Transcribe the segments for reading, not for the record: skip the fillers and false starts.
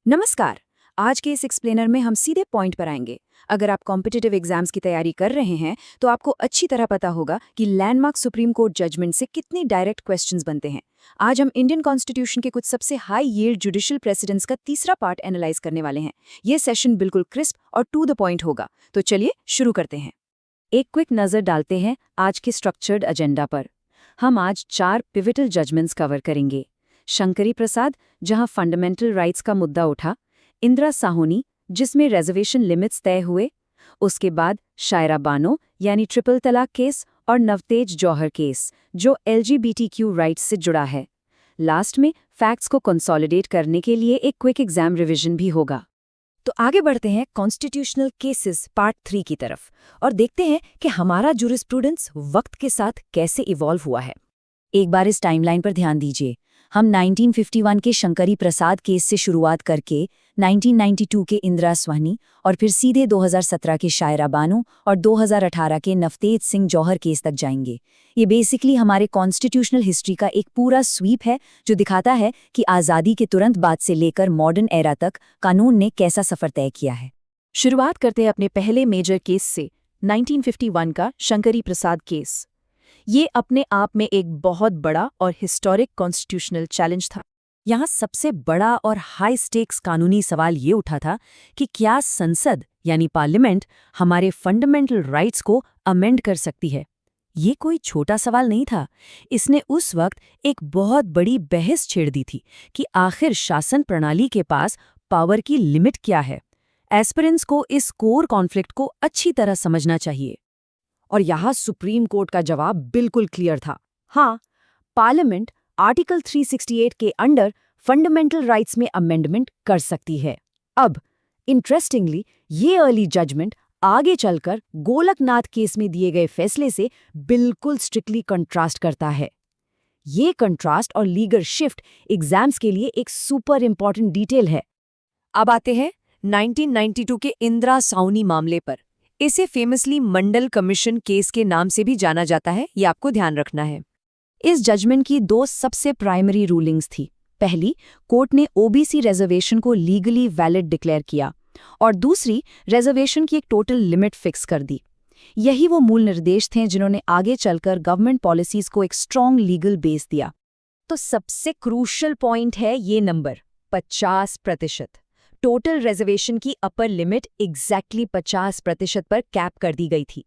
नमस्कार। आज के इस एक्सप्लेनर में हम सीधे पॉइंट पर आएंगे। अगर आप कॉम्पिटिटिव एग्जाम्स की तैयारी कर रहे हैं तो आपको अच्छी तरह पता होगा कि लैंडमार्क सुप्रीम कोर्ट जजमेंट से कितनी डायरेक्ट क्वेश्चंस बनते हैं। आज हम इंडियन कॉन्स्टिट्यूशन के कुछ सबसे हाई यील्ड जुडिशियल प्रेसिडेंट्स का तीसरा पार्ट एनालाइज करने वाले हैं। ये सेशन बिल्कुल क्रिस्प और टू द पॉइंट होगा, तो चलिए शुरू करते हैं। एक क्विक नज़र डालते हैं आज के स्ट्रक्चर्ड एजेंडा पर। हम आज 4 पिविटल जजमेंट्स कवर करेंगे। शंकरी प्रसाद, जहां फंडामेंटल राइट्स का मुद्दा उठा, इंदिरा साहनी, जिसमें रिजर्वेशन लिमिट्स तय हुए, उसके बाद शायरा बानो यानी ट्रिपल तलाक केस और नवतेज जौहर केस जो LGBTQ राइट्स से जुड़ा है। लास्ट में फैक्ट्स को कंसोलिडेट करने के लिए एक क्विक एग्जाम रिवीजन भी होगा। तो आगे बढ़ते हैं कॉन्स्टिट्यूशनल केसेस पार्ट 3 की तरफ और देखते हैं कि हमारा जूरिस्प्रूडेंस वक्त के साथ कैसे इवॉल्व हुआ है। एक बार इस टाइमलाइन पर ध्यान दीजिए। हम 1951 के शंकरी प्रसाद केस से शुरुआत करके 1992 के इंदिरा साहनी और फिर सीधे 2017 के शायरा बानो और 2018 के नवतेज सिंह जौहर केस तक जाएंगे। ये बेसिकली हमारे कॉन्स्टिट्यूशनल हिस्ट्री का एक पूरा स्वीप है जो दिखाता है कि आज़ादी के तुरंत बाद से लेकर मॉडर्न एरा तक कानून ने कैसा सफ़र तय किया है। शुरुआत करते हैं अपने पहले मेजर केस से, 1951 का शंकरी प्रसाद केस। ये अपने आप में एक बहुत बड़ा और हिस्टोरिक कॉन्स्टिट्यूशनल चैलेंज था। यहाँ सबसे बड़ा और हाई स्टेक्स कानूनी सवाल ये उठा था कि क्या संसद यानी पार्लियामेंट हमारे फंडामेंटल राइट्स को अमेंड कर सकती है। ये कोई छोटा सवाल नहीं था। इसने उस वक्त एक बहुत बड़ी बहस छेड़ दी थी कि आखिर शासन प्रणाली के पास पावर की लिमिट क्या है। एस्पिरेंट्स को इस कोर कॉन्फ्लिक्ट को अच्छी तरह समझना चाहिए। और यहाँ सुप्रीम कोर्ट का जवाब बिल्कुल क्लियर था। हाँ, पार्लियामेंट आर्टिकल 368 के अंडर फंडामेंटल राइट्स में अमेंडमेंट कर सकती है। अब इंटरेस्टिंगली ये अर्ली जजमेंट आगे चलकर गोलकनाथ केस में दिए गए फैसले से बिल्कुल स्ट्रिक्टली कंट्रास्ट करता है। ये कंट्रास्ट और लीगल शिफ्ट एग्जाम्स के लिए एक सुपर इंपॉर्टेंट डिटेल है। अब आते हैं 1992 के इंदिरा साहनी मामले पर। इसे फेमसली मंडल कमीशन केस के नाम से भी जाना जाता है, ये आपको ध्यान रखना है। इस जजमेंट की 2 सबसे प्राइमरी रूलिंग्स थी। पहली, कोर्ट ने OBC रिजर्वेशन को लीगली वैलिड डिक्लेयर किया और दूसरी, रिजर्वेशन की एक टोटल लिमिट फिक्स कर दी। यही वो मूल निर्देश थे जिन्होंने आगे चलकर गवर्नमेंट पॉलिसीज को एक स्ट्रॉन्ग लीगल बेस दिया। तो सबसे क्रूशियल पॉइंट है ये नंबर 50%। टोटल रिजर्वेशन की अपर लिमिट एग्जैक्टली 50% पर कैप कर दी गई थी।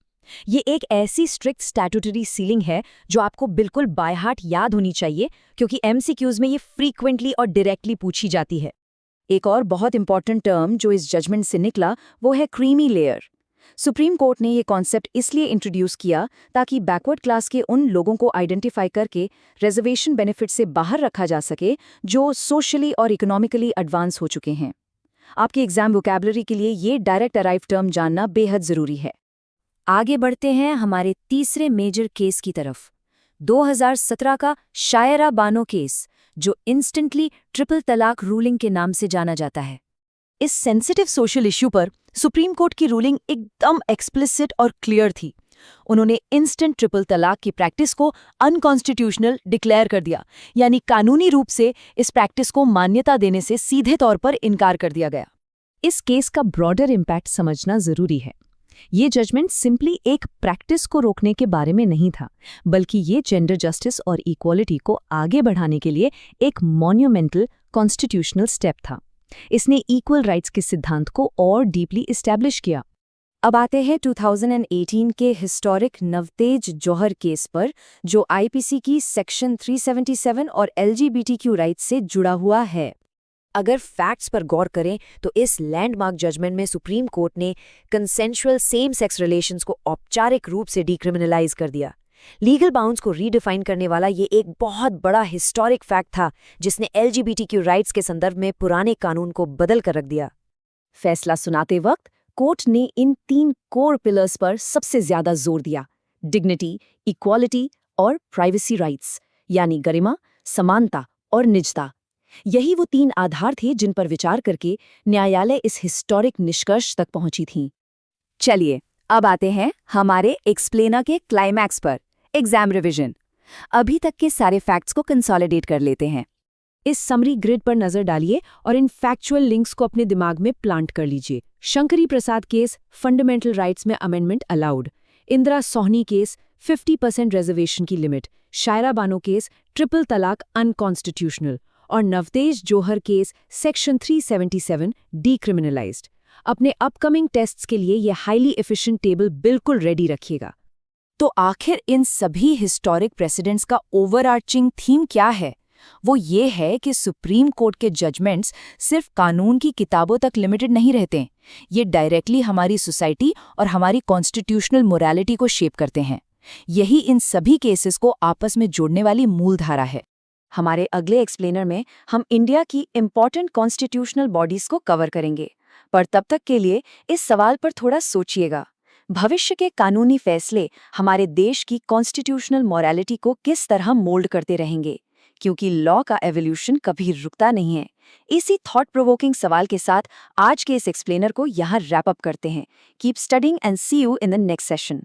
ये एक ऐसी स्ट्रिक्ट स्टैट्यूटरी सीलिंग है जो आपको बिल्कुल बाय हार्ट याद होनी चाहिए, क्योंकि MCQs में ये फ्रीक्वेंटली और डायरेक्टली पूछी जाती है। एक और बहुत इंपॉर्टेंट टर्म जो इस जजमेंट से निकला वो है क्रीमी लेयर। सुप्रीम कोर्ट ने ये कॉन्सेप्ट इसलिए इंट्रोड्यूस किया ताकि बैकवर्ड क्लास के उन लोगों को आइडेंटिफाई करके रिजर्वेशन बेनिफिट से बाहर रखा जा सके जो सोशली और इकोनॉमिकली एडवांस हो चुके हैं। आपके एग्जाम वोकैबुलरी के लिए ये डायरेक्ट अराइव टर्म जानना बेहद जरूरी है। आगे बढ़ते हैं हमारे तीसरे मेजर केस की तरफ, 2017 का शायरा बानो केस, जो इंस्टेंटली ट्रिपल तलाक रूलिंग के नाम से जाना जाता है। इस सेंसिटिव सोशल इश्यू पर सुप्रीम कोर्ट की रूलिंग एकदम एक्सप्लिसिट और क्लियर थी। उन्होंने इंस्टेंट ट्रिपल तलाक की प्रैक्टिस को अनकॉन्स्टिट्यूशनल डिक्लेयर कर दिया, यानी कानूनी रूप से इस प्रैक्टिस को मान्यता देने से सीधे तौर पर इनकार कर दिया गया। इस केस का ब्रॉडर इम्पैक्ट समझना जरूरी है। ये जजमेंट सिंपली एक प्रैक्टिस को रोकने के बारे में नहीं था, बल्कि ये जेंडर जस्टिस और इक्वालिटी को आगे बढ़ाने के लिए एक मॉन्यूमेंटल कॉन्स्टिट्यूशनल स्टेप था। इसने इक्वल राइट्स के सिद्धांत को और डीपली इस्टेब्लिश किया। अब आते हैं 2018 के हिस्टोरिक नवतेज जौहर केस पर, जो IPC की सेक्शन 377 और LGBTQ राइट्स से जुड़ा हुआ है। अगर फैक्ट्स पर गौर करें तो इस लैंडमार्क जजमेंट में सुप्रीम कोर्ट ने कंसेंशुअल सेम सेक्स रिलेशंस को औपचारिक रूप से डिक्रिमिनलाइज कर दिया। लीगल बाउंड्स को रीडिफाइन करने वाला ये एक बहुत बड़ा हिस्टोरिक फैक्ट था जिसने LGBTQ राइट्स के संदर्भ में पुराने कानून को बदल कर रख दिया। फैसला सुनाते वक्त कोर्ट ने इन 3 कोर पिलर्स पर सबसे ज्यादा जोर दिया: डिग्निटी, इक्वालिटी और प्राइवेसी राइट्स, यानी गरिमा, समानता और निजता। यही वो 3 आधार थे जिन पर विचार करके न्यायालय इस हिस्टोरिक निष्कर्ष तक पहुंची थी। चलिए अब आते हैं हमारे एक्सप्लेनर के क्लाइमैक्स पर, एग्जाम रिवीजन। अभी तक के सारे फैक्ट्स को कंसोलिडेट कर लेते हैं। इस समरी ग्रिड पर नजर डालिए और इन फैक्चुअल लिंक्स को अपने दिमाग में प्लांट कर लीजिए। शंकरी प्रसाद केस, फंडामेंटल राइट्स में अमेंडमेंट अलाउड। इंदिरा सोहनी केस, 50% रिजर्वेशन की limit. Shayara Bano case, triple तलाक अनकॉन्स्टिट्यूशनल। और नवतेज जौहर केस, सेक्शन 377 डीक्रिमिनलाइज्ड। अपने अपकमिंग टेस्ट्स के लिए ये हाईली एफिशिएंट टेबल बिल्कुल रेडी रखिएगा। तो आखिर इन सभी हिस्टोरिक प्रेसिडेंट्स का ओवरआर्चिंग थीम क्या है? वो ये है कि सुप्रीम कोर्ट के जजमेंट्स सिर्फ कानून की किताबों तक लिमिटेड नहीं रहते। ये डायरेक्टली हमारी सोसाइटी और हमारी कॉन्स्टिट्यूशनल मोरालिटी को शेप करते हैं। यही इन सभी केसेस को आपस में जोड़ने वाली मूल धारा है। हमारे अगले एक्सप्लेनर में हम इंडिया की इम्पॉर्टेंट कॉन्स्टिट्यूशनल बॉडीज को कवर करेंगे, पर तब तक के लिए इस सवाल पर थोड़ा सोचिएगा। भविष्य के कानूनी फैसले हमारे देश की कॉन्स्टिट्यूशनल मोरालिटी को किस तरह मोल्ड करते रहेंगे, क्योंकि लॉ का एवोल्यूशन कभी रुकता नहीं है। इसी थॉट प्रोवोकिंग सवाल के साथ आज के इस एक्सप्लेनर को यहाँ रैप अप करते हैं। Keep studying and see you in the next session.